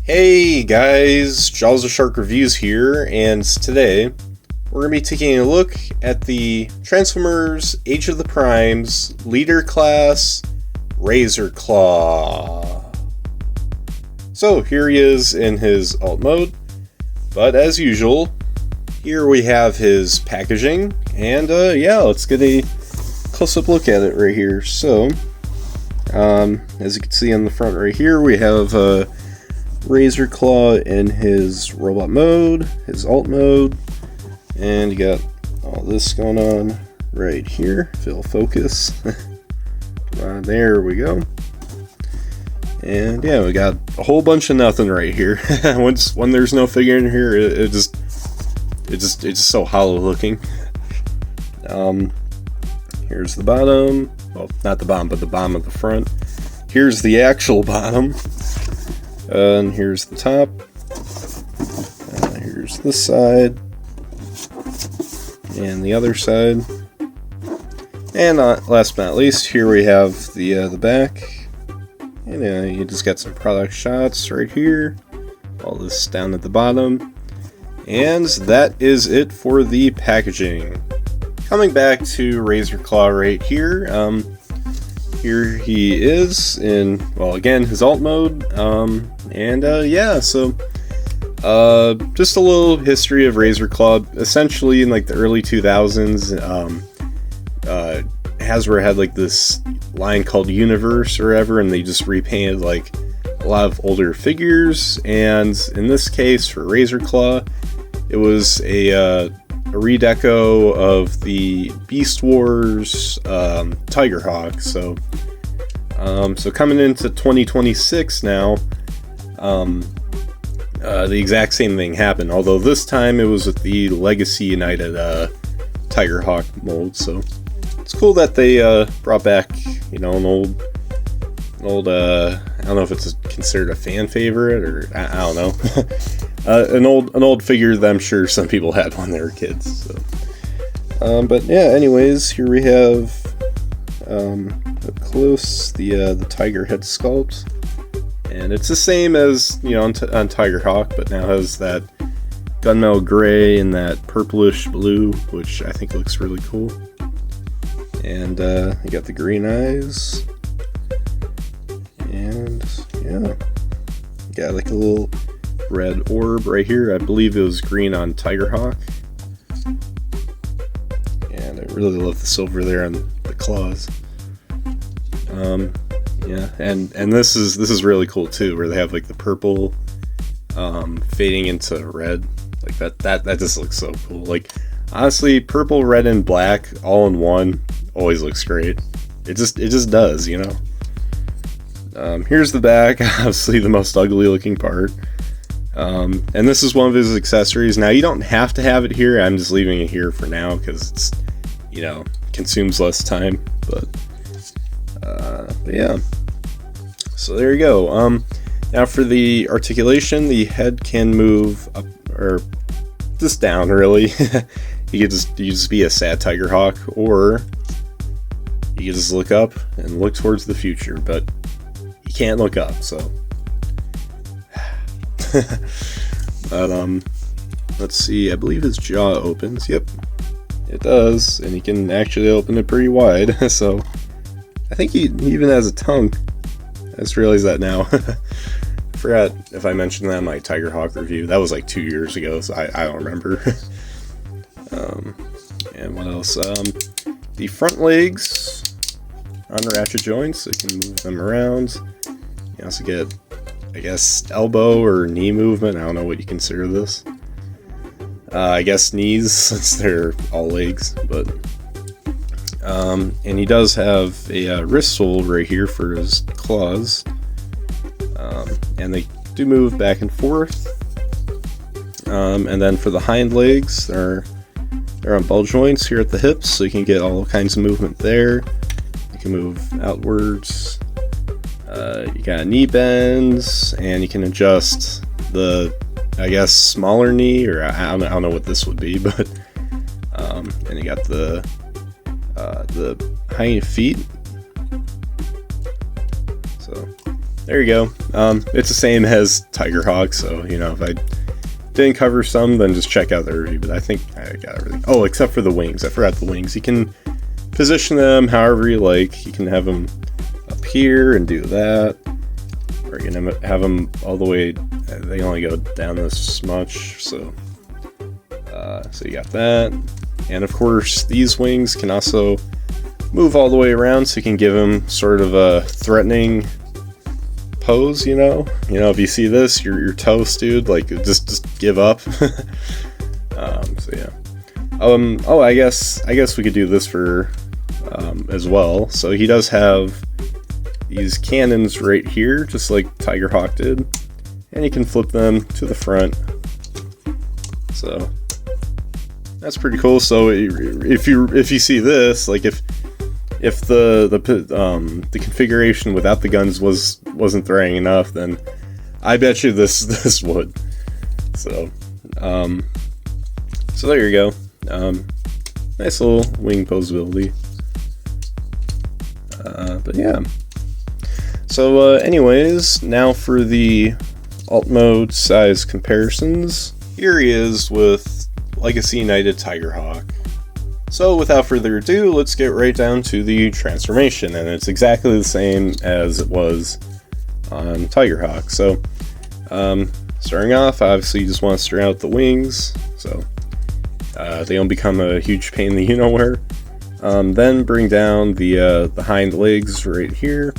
Hey guys, JawsTheSharkReviews here, and today we're going to be taking a look at the Transformers Age of the Primes Leader Class Razorclaw. So here he is in his alt mode, but as usual, here we have his packaging, and yeah, let's get a close-up look at it right here. So, as you can see on the front right here, we have Razorclaw in his robot mode, his alt mode, and you got all this going on right here. If it'll focus. Come on, there we go. And yeah, we got a whole bunch of nothing right here. When there's no figure in here, it's just so hollow looking. Here's the bottom. Well, not the bottom, but the bottom of the front. Here's the actual bottom. And here's the top. Here's this side. And the other side. And last but not least, here we have the back. And you just got some product shots right here. All this down at the bottom. And that is it for the packaging. Coming back to Razorclaw right here. Here he is in, well, again, his alt mode, yeah, so, just a little history of Razorclaw. Essentially, in, like, the early 2000s, Hasbro had, like, this line called Universe or whatever, and they just repainted, like, a lot of older figures, and in this case, for Razorclaw, it was a redeco of the Beast Wars Tigerhawk. So coming into 2026 now, the exact same thing happened. Although this time it was with the Legacy United Tigerhawk mold. So it's cool that they brought back, you know, an old. I don't know if it's considered a fan favorite or I don't know. An old figure that I'm sure some people had when they were kids. So. But yeah, anyways, here we have up close the tiger head sculpt, and it's the same as, you know, on Tigerhawk, but now has that gunmetal gray and that purplish blue, which I think looks really cool. And you got the green eyes, and yeah, got like a little red orb right here. I believe it was green on Tigerhawk. And I really love the silver there on the claws. Yeah, and this is really cool too, where they have like the purple fading into red. Like that just looks so cool. Like, honestly, purple, red, and black all in one always looks great. It just does, you know. Here's the back, obviously the most ugly looking part. And this is one of his accessories. Now, you don't have to have it here. I'm just leaving it here for now because it's, you know, consumes less time. But yeah. So there you go. Now for the articulation, the head can move up or just down, really. You could just be a sad Tigerhawk, or you could just look up and look towards the future, but you can't look up, so. But let's see, I believe his jaw opens. Yep, it does, and he can actually open it pretty wide. So I think he even has a tongue. I just realized that now. Forgot if I mentioned that in my Tigerhawk review. That was like 2 years ago, so I don't remember. And what else? The front legs on ratchet joints, so you can move them around. You also get, I guess, elbow or knee movement. I don't know what you consider this. I guess knees, since they're all legs. But and he does have a wrist hold right here for his claws, and they do move back and forth. And then for the hind legs, they're on ball joints here at the hips, so you can get all kinds of movement there. You can move outwards. You got knee bends, and you can adjust the, I guess, smaller knee, or I don't know what this would be, but and you got the hind feet. So there you go. It's the same as Tigerhawk, so, you know, if I didn't cover some, then just check out the review, but I think I got everything. Oh, except for the wings. I forgot the wings. You can position them however you like. You can have them up here and do that, or you can have them all the way, they only go down this much, so you got that. And of course, these wings can also move all the way around, so you can give them sort of a threatening pose, you know, if you see this, you're toast, dude, like, just give up. So yeah. Oh, I guess we could do this for as well. So he does have these cannons right here, just like Tigerhawk did, and you can flip them to the front. So that's pretty cool. So if you see this, like, if the configuration without the guns wasn't threatening enough, then I bet you this would. So so there you go. Nice little wing posability. But yeah. So anyways, now for the alt mode size comparisons. Here he is with Legacy United Tigerhawk. So without further ado, let's get right down to the transformation, and it's exactly the same as it was on Tigerhawk. So starting off, obviously you just want to string out the wings, so they don't become a huge pain in the you-know-where. Then bring down the hind legs right here,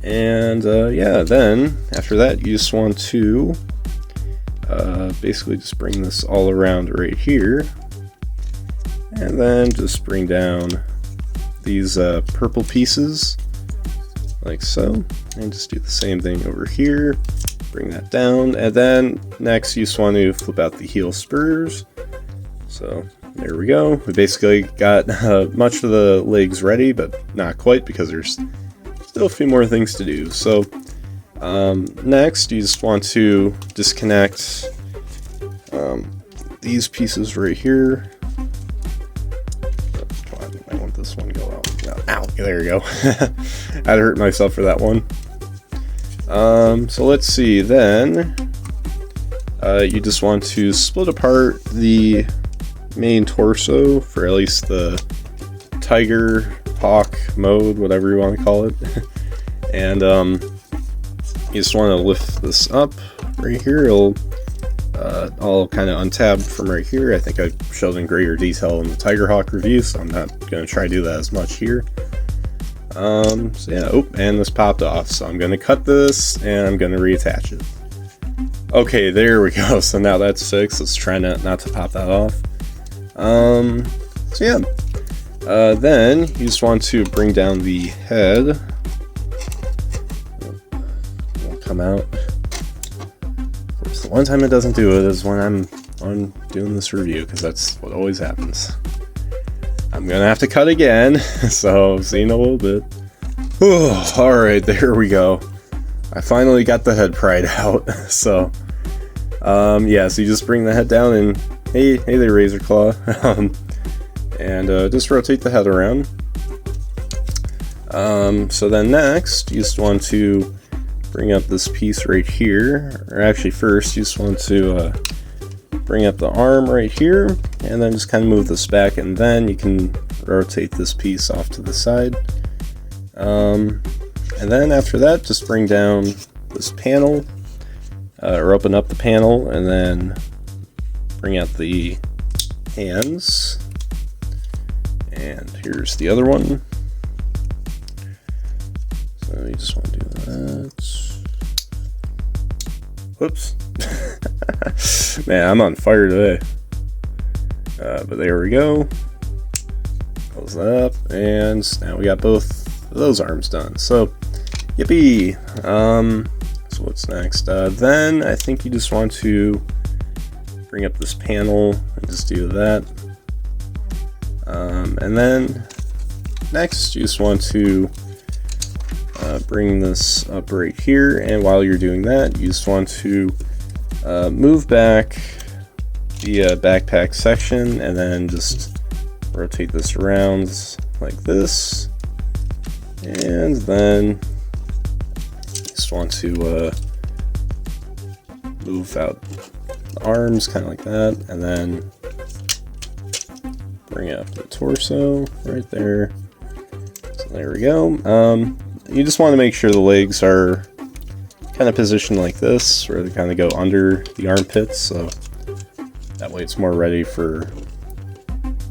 and yeah, then after that you just want to basically just bring this all around right here, and then just bring down these purple pieces like so, and just do the same thing over here, bring that down, and then next you just want to flip out the heel spurs. So there we go. We basically got much of the legs ready, but not quite, because there's still a few more things to do. So next you just want to disconnect these pieces right here. I want this one to go out. Ow, there you go. I'd hurt myself for that one. So let's see, then you just want to split apart the main torso for at least the Tiger Hawk mode, whatever you want to call it. And you just want to lift this up right here. It'll all kind of untabbed from right here. I think I showed in greater detail in the Tigerhawk review, so I'm not going to try to do that as much here. So yeah, oh, and this popped off, so I'm going to cut this and I'm going to reattach it. Okay, there we go. So now that's fixed. Let's try not to pop that off. So yeah, then you just want to bring down the head. It'll come out. Of course, the one time it doesn't do it is when I'm doing this review, because that's what always happens. I'm gonna have to cut again, so see you in a little bit. Alright, there we go. I finally got the head pried out. So yeah, so you just bring the head down and hey there, Razorclaw. And just rotate the head around. So then next, you just want to bring up this piece right here, or actually first, you just want to bring up the arm right here, and then just kind of move this back, and then you can rotate this piece off to the side. And then after that, just bring down this panel, or open up the panel, and then bring out the hands. And here's the other one. So you just want to do that. Whoops. Man, I'm on fire today. But there we go. Close that up, and now we got both of those arms done. So, yippee! So what's next? Then I think you just want to bring up this panel and just do that. And then next you just want to bring this up right here, and while you're doing that, you just want to move back the backpack section, and then just rotate this around like this, and then you just want to move out the arms, kind of like that, and then bring up the torso right there. So there we go. You just want to make sure the legs are kind of positioned like this, where they kind of go under the armpits, so that way it's more ready for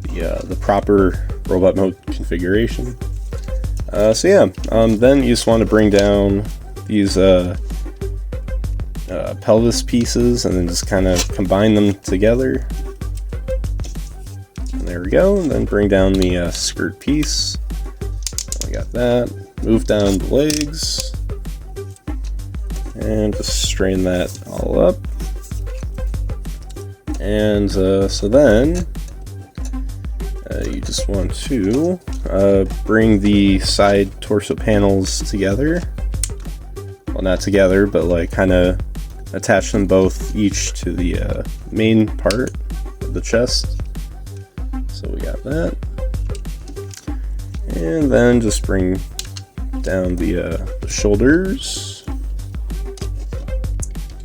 the proper robot mode configuration. So yeah, then you just want to bring down these pelvis pieces and then just kind of combine them together. And there we go, and then bring down the skirt piece. We got that. Move down the legs. And just straighten that all up. And so then you just want to bring the side torso panels together. Well, not together, but like kind of attach them both each to the main part of the chest. So we got that. And then just bring down the shoulders.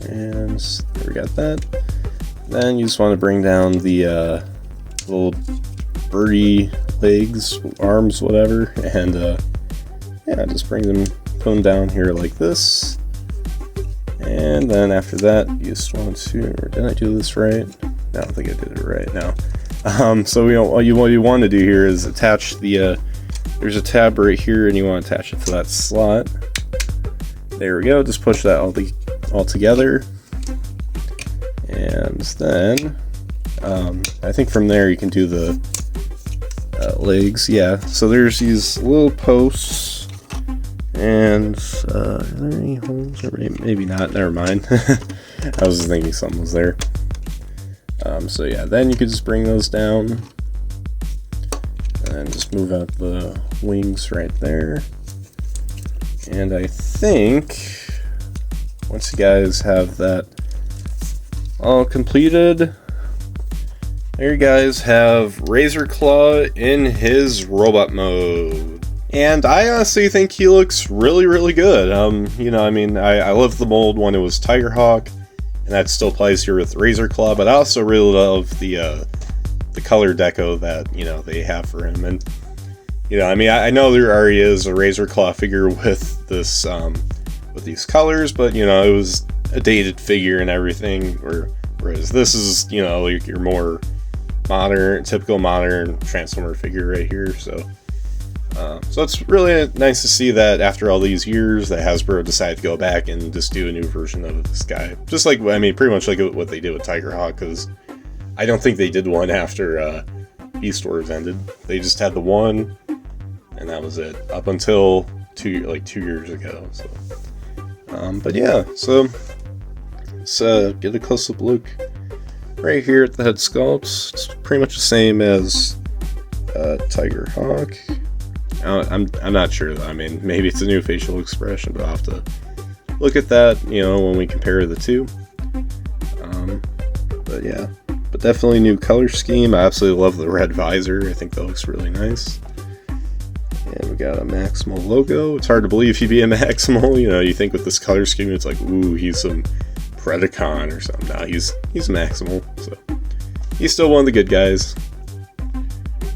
And there we got that. Then you just want to bring down the little birdie legs, arms, whatever, and yeah, just put them down here like this. And then after that, you just want to, or did I do this right? I don't think I did it right now. So what you want to do here is attach the, there's a tab right here, and you want to attach it to that slot. There we go, just push that all together. And then, I think from there you can do the legs, yeah. So there's these little posts, and are there any holes? Or maybe not, never mind. I was thinking something was there. So yeah, then you could just bring those down, and just move out the wings right there. And I think, once you guys have that all completed, there you guys have Razorclaw in his robot mode. And I honestly think he looks really, really good. You know, I mean, I love the mold when it was Tigerhawk, and that still applies here with Razorclaw, but I also really love the color deco that, you know, they have for him. And, you know, I mean, I know there already is a Razorclaw figure with this, with these colors, but, you know, it was a dated figure and everything, whereas this is, you know, your more modern, typical modern Transformer figure right here. So it's really nice to see that after all these years that Hasbro decided to go back and just do a new version of this guy. Just like, I mean, pretty much like what they did with Tigerhawk, because I don't think they did one after Beast Wars ended. They just had the one, and that was it, up until 2 years ago. So, but yeah, so let's get a close-up look right here at the head sculpt. It's pretty much the same as Tigerhawk. I'm not sure though. I mean, maybe it's a new facial expression, but I'll have to look at that, you know, when we compare the two. But yeah, but definitely new color scheme. I absolutely love the red visor. I think that looks really nice. And we got a Maximal logo. It's hard to believe he'd be a Maximal. You know, you think with this color scheme, it's like, ooh, he's some Predacon or something. Nah, he's Maximal, so he's still one of the good guys.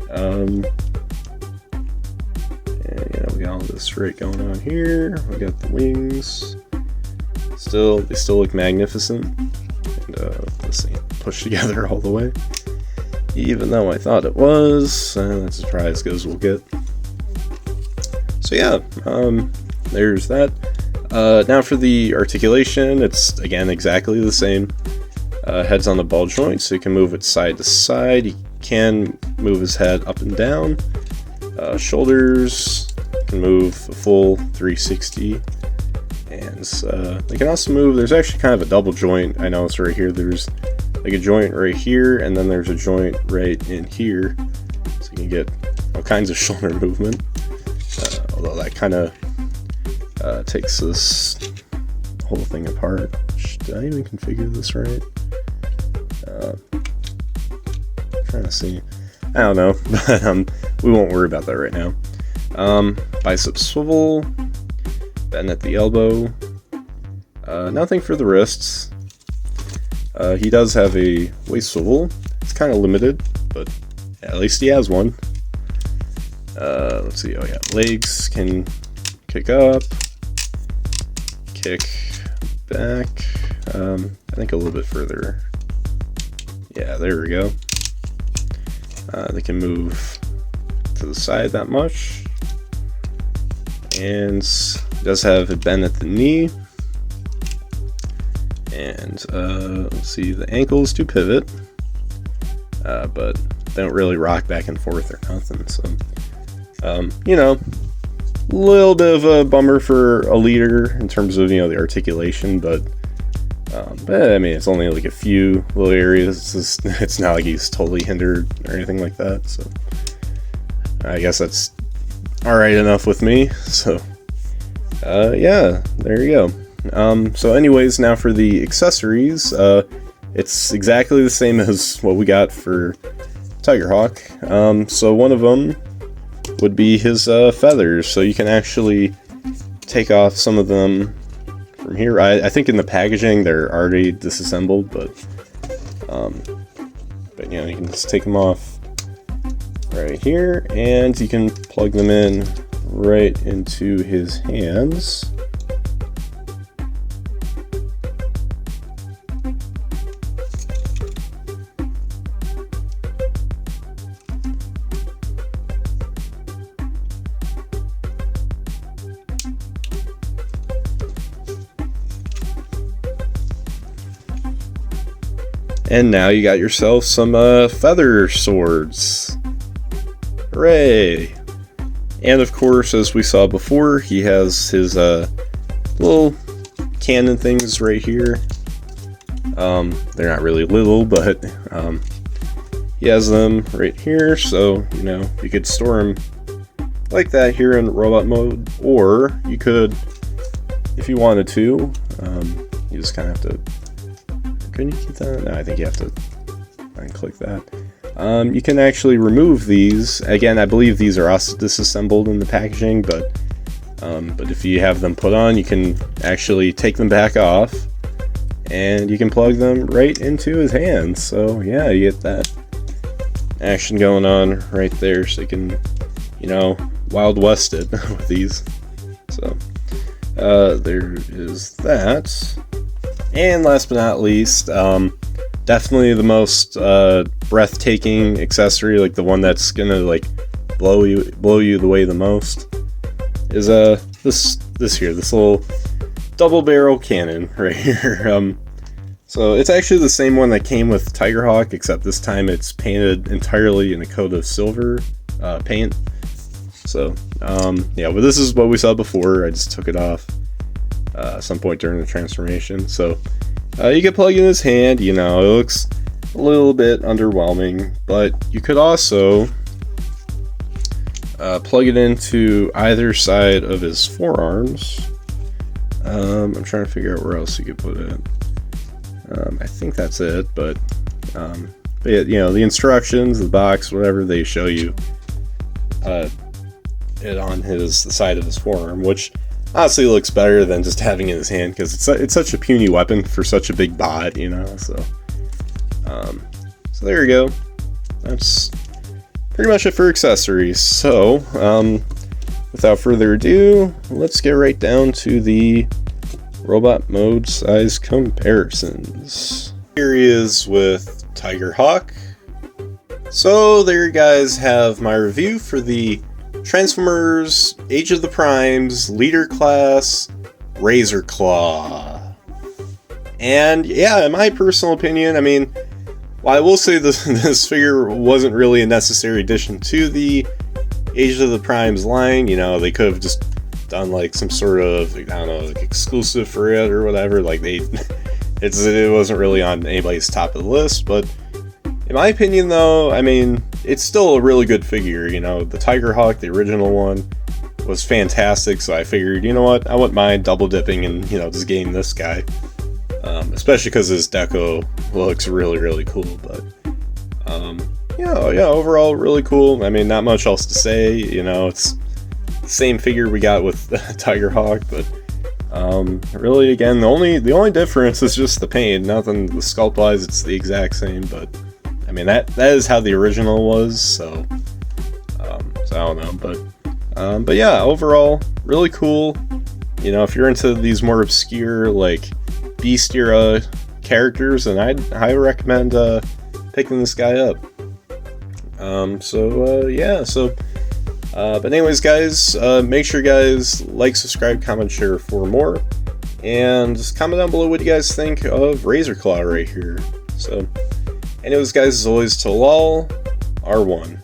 And yeah, we got all this right going on here. We got the wings. They still look magnificent. And this ain't pushed together all the way, even though I thought it was. That's as dry as goes we'll get. So yeah, there's that. Now for the articulation, it's again exactly the same. Head's on the ball joint, so you can move it side to side. You can move his head up and down. Shoulders can move a full 360, and they can also move. There's actually kind of a double joint. I know it's right here. There's like a joint right here, and then there's a joint right in here, so you can get all kinds of shoulder movement. Although that kind of takes this whole thing apart. Did I even configure this right? Trying to see. I don't know, but we won't worry about that right now. Bicep swivel, bend at the elbow, Nothing for the wrists. He does have a waist swivel. It's kind of limited, but yeah, at least he has one. Let's see. Oh yeah, legs can kick up, kick back. I think a little bit further. Yeah, there we go. They can move to the side that much, and it does have a bend at the knee. And let's see, the ankles do pivot, but they don't really rock back and forth or nothing. So, you know, a little bit of a bummer for a leader in terms of, you know, the articulation, but I mean, it's only like a few little areas. It's not like he's totally hindered or anything like that. So, I guess that's all right enough with me. So, yeah, there you go. So anyways, now for the accessories, it's exactly the same as what we got for Tigerhawk. So one of them would be his feathers, so you can actually take off some of them from here. I think in the packaging they're already disassembled, but you know, you can just take them off right here, and you can plug them in right into his hands. And now you got yourself some feather swords. Hooray! And of course, as we saw before, he has his little cannon things right here. They're not really little, but he has them right here, so you know, you could store them like that here in robot mode, or you could, if you wanted to, you just kind of have to. Can you keep that? No, I think you have to unclick that. You can actually remove these. Again, I believe these are also disassembled in the packaging, but if you have them put on, you can actually take them back off, and you can plug them right into his hands. So yeah, you get that action going on right there, so you can, you know, Wild West it with these. So there is that. And last but not least, definitely the most breathtaking accessory, like the one that's gonna like blow you away the most, is this little double barrel cannon right here. So it's actually the same one that came with Tigerhawk, except this time it's painted entirely in a coat of silver paint. So yeah, but this is what we saw before. I just took it off at some point during the transformation. So you can plug in his hand. You know, it looks a little bit underwhelming, but you could also plug it into either side of his forearms. I'm trying to figure out where else you could put it. I think that's it, but yeah, you know, the instructions, the box, whatever, they show you it on the side of his forearm, which honestly looks better than just having it in his hand, because it's such a puny weapon for such a big bot, you know. So so there you go. That's pretty much it for accessories. So without further ado, let's get right down to the robot mode size comparisons. Here he is with Tigerhawk. So there you guys have my review for the Transformers Age of the Primes Leader Class Razorclaw. And yeah, in my personal opinion, I mean, while I will say this figure wasn't really a necessary addition to the Age of the Primes line, you know, they could have just done like some sort of, I don't know, like exclusive for it or whatever. Like it wasn't really on anybody's top of the list, but in my opinion, though, I mean, it's still a really good figure. You know, the Tigerhawk, the original one, was fantastic, so I figured, you know what, I wouldn't mind double dipping and, you know, just getting this guy. Especially because his deco looks really, really cool. But, yeah, overall, really cool. I mean, not much else to say. You know, it's the same figure we got with Tigerhawk, but Really, again, the only difference is just the paint. Nothing, the sculpt wise, it's the exact same. But I mean, that is how the original was. So I don't know, but yeah, overall, really cool. You know, if you're into these more obscure, like, Beast era characters, then I'd highly recommend picking this guy up. Yeah, but anyways, guys, make sure you guys like, subscribe, comment, share for more, and just comment down below what you guys think of Razorclaw right here. So, anyways, guys, as always, till all, R1.